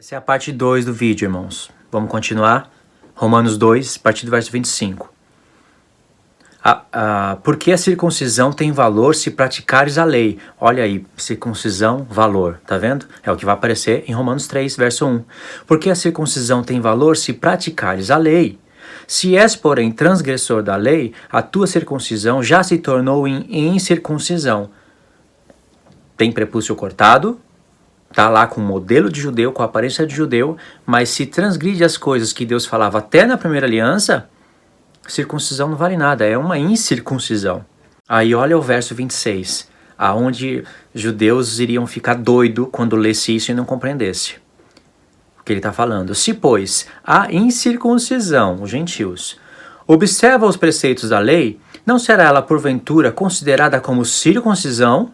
Essa é a parte 2 do vídeo, irmãos. Vamos continuar. Romanos 2, a partir do verso 25. Por que a circuncisão tem valor se praticares a lei? Olha aí, circuncisão, valor, tá vendo? É o que vai aparecer em Romanos 3, verso 1. Por que a circuncisão tem valor se praticares a lei? Se és, porém, transgressor da lei, a tua circuncisão já se tornou em incircuncisão. Tem prepúcio cortado, tá lá com o modelo de judeu, com a aparência de judeu, mas se transgride as coisas que Deus falava até na primeira aliança, circuncisão não vale nada, é uma incircuncisão. Aí olha o verso 26, aonde judeus iriam ficar doido quando lesse isso e não compreendesse o que ele está falando. Se, pois, a incircuncisão, os gentios, observa os preceitos da lei, não será ela porventura considerada como circuncisão?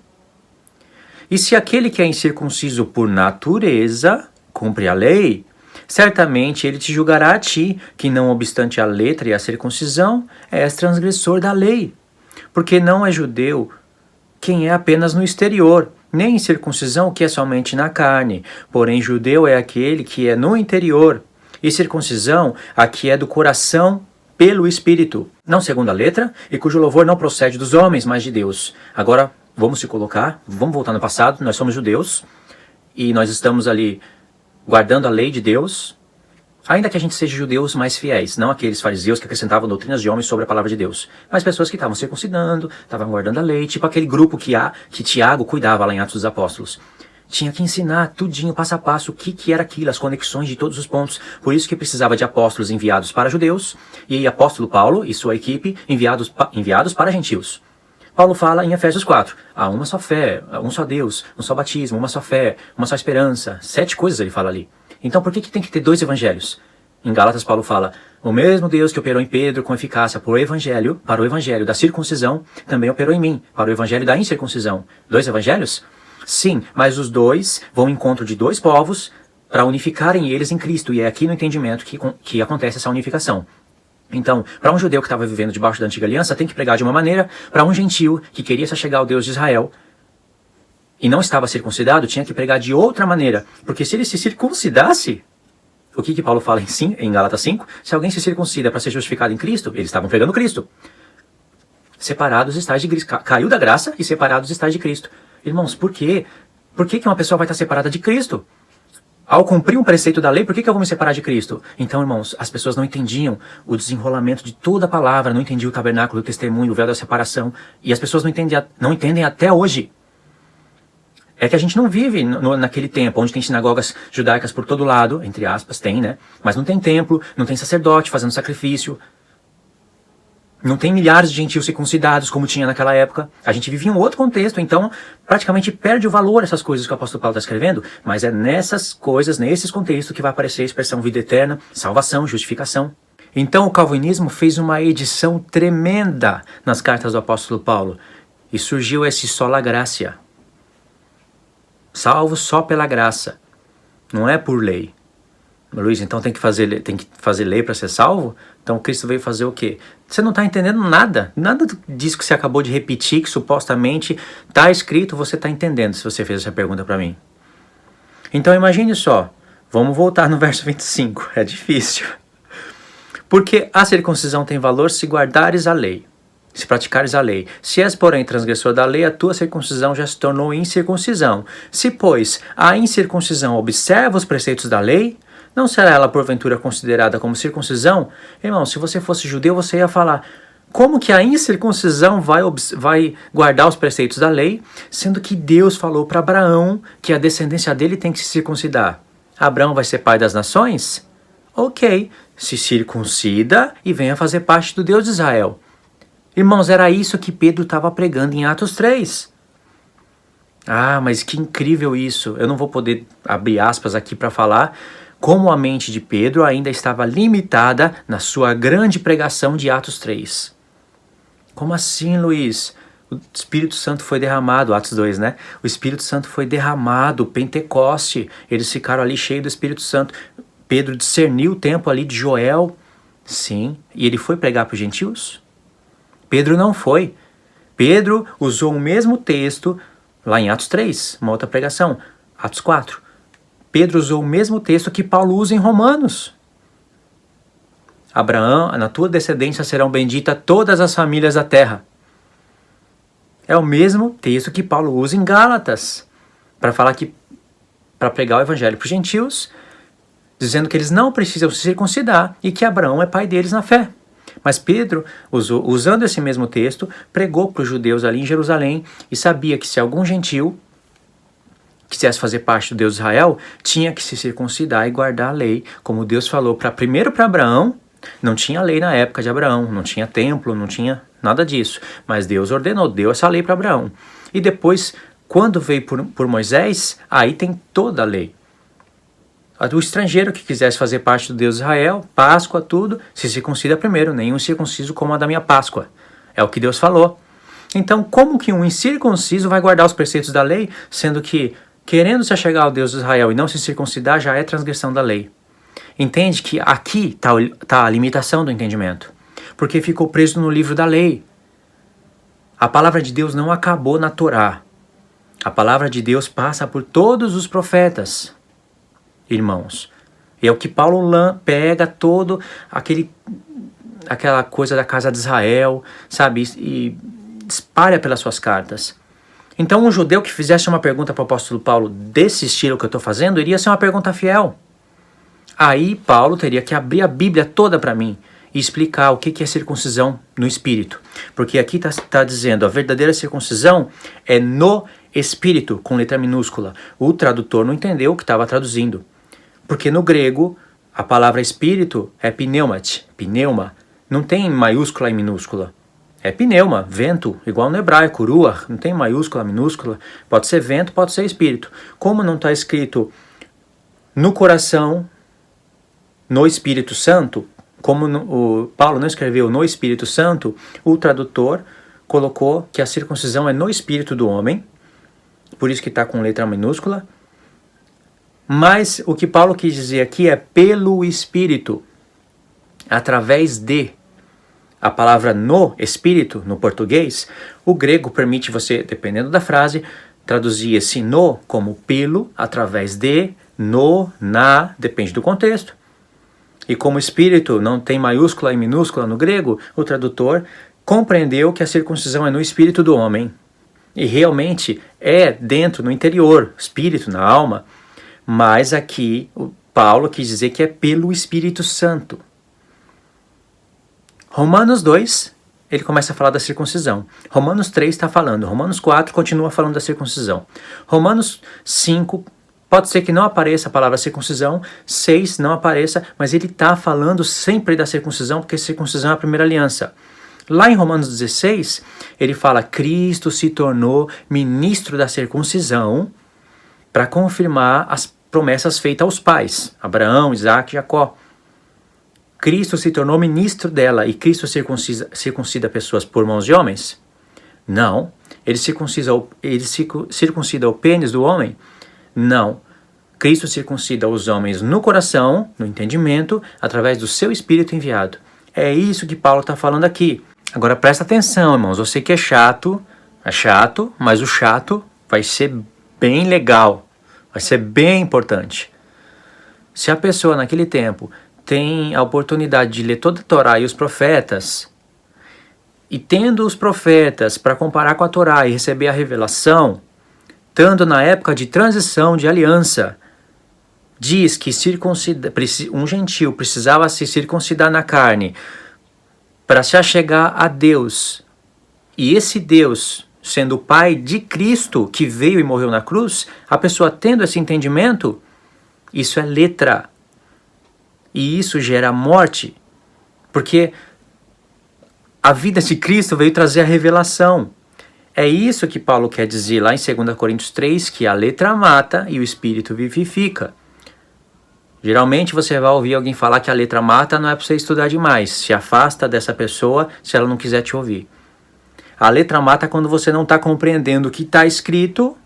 E se aquele que é incircunciso por natureza cumpre a lei, certamente ele te julgará a ti, que não obstante a letra e a circuncisão, és transgressor da lei. Porque não é judeu quem é apenas no exterior, nem circuncisão o que é somente na carne. Porém, judeu é aquele que é no interior, e circuncisão a que é do coração pelo Espírito, não segundo a letra, e cujo louvor não procede dos homens, mas de Deus. Agora, vamos se colocar, vamos voltar no passado, nós somos judeus, e nós estamos ali guardando a lei de Deus, ainda que a gente seja judeus mais fiéis, não aqueles fariseus que acrescentavam doutrinas de homens sobre a palavra de Deus, mas pessoas que estavam circuncidando, estavam guardando a lei, tipo aquele grupo que Tiago cuidava lá em Atos dos Apóstolos. Tinha que ensinar tudinho, passo a passo, o que era aquilo, as conexões de todos os pontos. Por isso que precisava de apóstolos enviados para judeus, e apóstolo Paulo e sua equipe enviados para gentios. Paulo fala em Efésios 4, há uma só fé, um só Deus, um só batismo, uma só fé, uma só esperança. 7 coisas ele fala ali. Então por que tem que ter 2 evangelhos? Em Gálatas Paulo fala, o mesmo Deus que operou em Pedro com eficácia para o evangelho da circuncisão, também operou em mim, para o evangelho da incircuncisão. 2 evangelhos? Sim, mas os 2 vão ao encontro de 2 povos para unificarem eles em Cristo, e é aqui no entendimento que acontece essa unificação. Então, para um judeu que estava vivendo debaixo da antiga aliança, tem que pregar de uma maneira, para um gentio que queria se achegar ao Deus de Israel e não estava circuncidado, tinha que pregar de outra maneira, porque se ele se circuncidasse, o que Paulo fala em Gálatas 5? Se alguém se circuncida para ser justificado em Cristo, eles estavam pregando Cristo. Separados estáis de Cristo, caiu da graça e separados estáis de Cristo. Irmãos, por quê? Por que uma pessoa vai estar separada de Cristo? Ao cumprir um preceito da lei, por que eu vou me separar de Cristo? Então, irmãos, as pessoas não entendiam o desenrolamento de toda a palavra, não entendiam o tabernáculo, o testemunho, o véu da separação. E as pessoas não entendem até hoje. É que a gente não vive naquele tempo, onde tem sinagogas judaicas por todo lado, entre aspas, tem, né? Mas não tem templo, não tem sacerdote fazendo sacrifício. Não tem milhares de gentios circuncidados, como tinha naquela época. A gente vive em um outro contexto, então praticamente perde o valor essas coisas que o apóstolo Paulo está escrevendo, mas é nessas coisas, nesses contextos, que vai aparecer a expressão vida eterna, salvação, justificação. Então o calvinismo fez uma edição tremenda nas cartas do apóstolo Paulo, e surgiu esse sola gratia. Salvo só pela graça, não é por lei. Luiz, então tem que fazer lei para ser salvo? Então Cristo veio fazer o quê? Você não está entendendo nada disso que você acabou de repetir, que supostamente está escrito, você está entendendo, se você fez essa pergunta para mim. Então imagine só, vamos voltar no verso 25, é difícil. Porque a circuncisão tem valor se guardares a lei, se praticares a lei. Se és, porém, transgressor da lei, a tua circuncisão já se tornou incircuncisão. Se, pois, a incircuncisão observa os preceitos da lei, não será ela porventura considerada como circuncisão? Irmão, se você fosse judeu, você ia falar, como que a incircuncisão vai guardar os preceitos da lei, sendo que Deus falou para Abraão que a descendência dele tem que se circuncidar? Abraão vai ser pai das nações? Ok, se circuncida e venha fazer parte do Deus de Israel. Irmãos, era isso que Pedro estava pregando em Atos 3. Ah, mas que incrível isso. Eu não vou poder abrir aspas aqui para falar como a mente de Pedro ainda estava limitada na sua grande pregação de Atos 3. Como assim, Luiz? O Espírito Santo foi derramado, Atos 2, né? O Espírito Santo foi derramado, Pentecoste, eles ficaram ali cheios do Espírito Santo. Pedro discerniu o tempo ali de Joel, sim, e ele foi pregar para os gentios? Pedro não foi. Pedro usou o mesmo texto lá em Atos 3, uma outra pregação, Atos 4. Pedro usou o mesmo texto que Paulo usa em Romanos. Abraão, na tua descendência serão benditas todas as famílias da terra. É o mesmo texto que Paulo usa em Gálatas, para falar que, para pregar o evangelho para os gentios, dizendo que eles não precisam se circuncidar e que Abraão é pai deles na fé. Mas Pedro, usando esse mesmo texto, pregou para os judeus ali em Jerusalém e sabia que se algum gentil quisesse fazer parte do Deus de Israel, tinha que se circuncidar e guardar a lei, como Deus falou primeiro para Abraão. Não tinha lei na época de Abraão, não tinha templo, não tinha nada disso, mas Deus ordenou, deu essa lei para Abraão. E depois, quando veio por Moisés, aí tem toda a lei. O estrangeiro que quisesse fazer parte do Deus de Israel, Páscoa, tudo, se circuncida primeiro, nenhum circunciso como a da minha Páscoa. É o que Deus falou. Então, como que um incircunciso vai guardar os preceitos da lei, sendo que, querendo se achegar ao Deus de Israel e não se circuncidar, já é transgressão da lei? Entende que aqui está a limitação do entendimento, porque ficou preso no livro da lei. A palavra de Deus não acabou na Torá. A palavra de Deus passa por todos os profetas, irmãos. E é o que Paulo pega todo aquela coisa da casa de Israel, sabe, e espalha pelas suas cartas. Então um judeu que fizesse uma pergunta para o apóstolo Paulo desse estilo que eu estou fazendo, iria ser uma pergunta fiel. Aí Paulo teria que abrir a Bíblia toda para mim e explicar o que é circuncisão no espírito. Porque aqui está dizendo, a verdadeira circuncisão é no espírito, com letra minúscula. O tradutor não entendeu o que estava traduzindo. Porque no grego, a palavra espírito é pneuma. Não tem maiúscula e minúscula. É pneuma, vento, igual no hebraico, ruach, não tem maiúscula, minúscula. Pode ser vento, pode ser espírito. Como não está escrito no coração, no Espírito Santo, como o Paulo não escreveu no Espírito Santo, o tradutor colocou que a circuncisão é no espírito do homem, por isso que está com letra minúscula. Mas o que Paulo quis dizer aqui é pelo Espírito, através de. A palavra no espírito, no português, o grego permite você, dependendo da frase, traduzir esse no como pelo, através de, no, na, depende do contexto. E como espírito não tem maiúscula e minúscula no grego, o tradutor compreendeu que a circuncisão é no espírito do homem. E realmente é dentro, no interior, espírito, na alma. Mas aqui o Paulo quis dizer que é pelo Espírito Santo. Romanos 2, ele começa a falar da circuncisão. Romanos 3 está falando. Romanos 4 continua falando da circuncisão. Romanos 5... pode ser que não apareça a palavra circuncisão, 6 não apareça, mas ele está falando sempre da circuncisão, porque circuncisão é a primeira aliança. Lá em Romanos 16, ele fala, Cristo se tornou ministro da circuncisão para confirmar as promessas feitas aos pais, Abraão, Isaac e Jacó. Cristo se tornou ministro dela e Cristo circuncida pessoas por mãos de homens? Não. Ele circuncida o pênis do homem? Não. Cristo circuncida os homens no coração, no entendimento, através do seu Espírito enviado. É isso que Paulo está falando aqui. Agora presta atenção, irmãos. Eu sei que é chato, mas o chato vai ser bem legal, vai ser bem importante. Se a pessoa naquele tempo tem a oportunidade de ler toda a Torá e os profetas, e tendo os profetas para comparar com a Torá e receber a revelação, estando na época de transição de aliança, diz que um gentil precisava se circuncidar na carne para se achegar a Deus, e esse Deus, sendo o Pai de Cristo que veio e morreu na cruz, a pessoa tendo esse entendimento, isso é letra, e isso gera morte, porque a vida de Cristo veio trazer a revelação. É isso que Paulo quer dizer lá em 2 Coríntios 3, que a letra mata e o Espírito vivifica. Geralmente você vai ouvir alguém falar que a letra mata, não é para você estudar demais. Se afasta dessa pessoa se ela não quiser te ouvir. A letra mata quando você não está compreendendo o que está escrito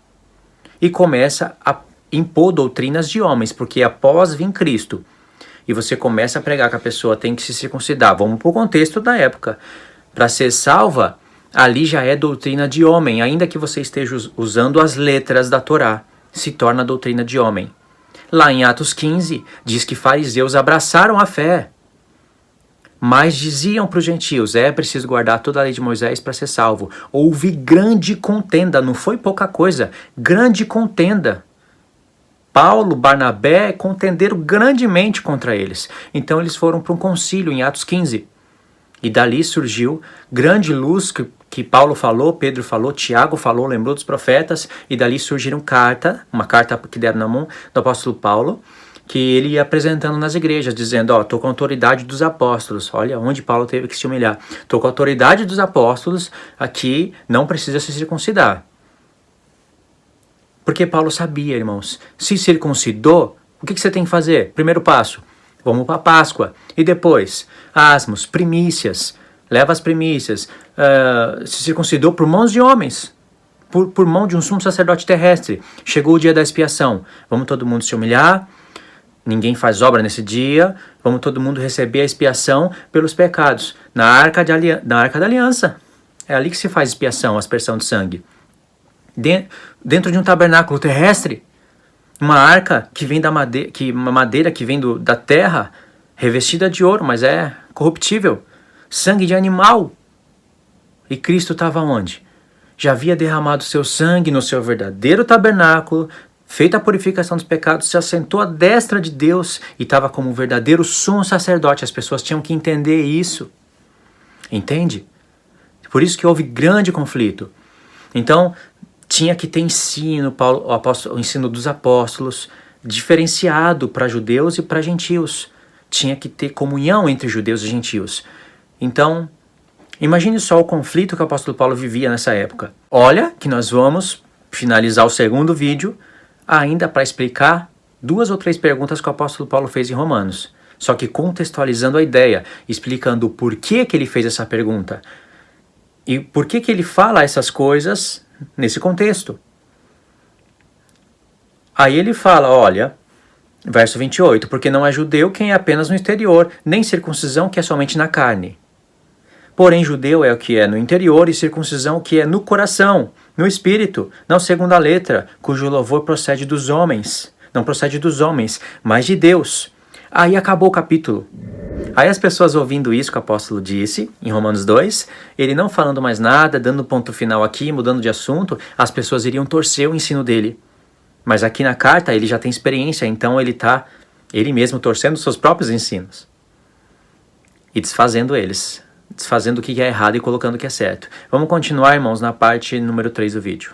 e começa a impor doutrinas de homens, porque após vir Cristo, e você começa a pregar que a pessoa tem que se circuncidar. Vamos para o contexto da época. Para ser salva, ali já é doutrina de homem, ainda que você esteja usando as letras da Torá, se torna doutrina de homem. Lá em Atos 15, diz que fariseus abraçaram a fé, mas diziam para os gentios, é preciso guardar toda a lei de Moisés para ser salvo. Houve grande contenda, não foi pouca coisa, grande contenda. Paulo, Barnabé contenderam grandemente contra eles. Então eles foram para um concílio em Atos 15. E dali surgiu grande luz que Paulo falou, Pedro falou, Tiago falou, lembrou dos profetas. E dali surgiram uma carta que deram na mão do apóstolo Paulo, que ele ia apresentando nas igrejas, dizendo, estou com a autoridade dos apóstolos. Olha onde Paulo teve que se humilhar. Estou com a autoridade dos apóstolos, aqui não precisa se circuncidar. Porque Paulo sabia, irmãos, se circuncidou, o que você tem que fazer? Primeiro passo, vamos para a Páscoa. E depois, asmos, primícias, leva as primícias. Se circuncidou por mãos de homens, por mão de um sumo sacerdote terrestre. Chegou o dia da expiação, vamos todo mundo se humilhar, ninguém faz obra nesse dia, vamos todo mundo receber a expiação pelos pecados, na arca da aliança. É ali que se faz expiação, aspersão de sangue. Dentro de um tabernáculo terrestre, uma arca que vem uma madeira que vem da terra, revestida de ouro, mas é corruptível, sangue de animal. E Cristo estava onde? Já havia derramado seu sangue no seu verdadeiro tabernáculo, feita a purificação dos pecados, se assentou à destra de Deus e estava como um verdadeiro sumo sacerdote. As pessoas tinham que entender isso. Entende? Por isso que houve grande conflito. Então, tinha que ter ensino, o ensino dos apóstolos, diferenciado para judeus e para gentios. Tinha que ter comunhão entre judeus e gentios. Então, imagine só o conflito que o apóstolo Paulo vivia nessa época. Olha que nós vamos finalizar o segundo vídeo ainda para explicar 2 ou 3 perguntas que o apóstolo Paulo fez em Romanos. Só que contextualizando a ideia, explicando o porquê que ele fez essa pergunta. E por que ele fala essas coisas nesse contexto. Aí ele fala, olha, verso 28, porque não é judeu quem é apenas no exterior, nem circuncisão que é somente na carne. Porém, judeu é o que é no interior e circuncisão que é no coração, no espírito, não segundo a letra, cujo louvor procede dos homens. Não procede dos homens, mas de Deus. Aí acabou o capítulo. Aí as pessoas ouvindo isso que o apóstolo disse, em Romanos 2, ele não falando mais nada, dando ponto final aqui, mudando de assunto, as pessoas iriam torcer o ensino dele. Mas aqui na carta ele já tem experiência, então ele mesmo torcendo os seus próprios ensinos. E desfazendo eles, desfazendo o que é errado e colocando o que é certo. Vamos continuar, irmãos, na parte número 3 do vídeo.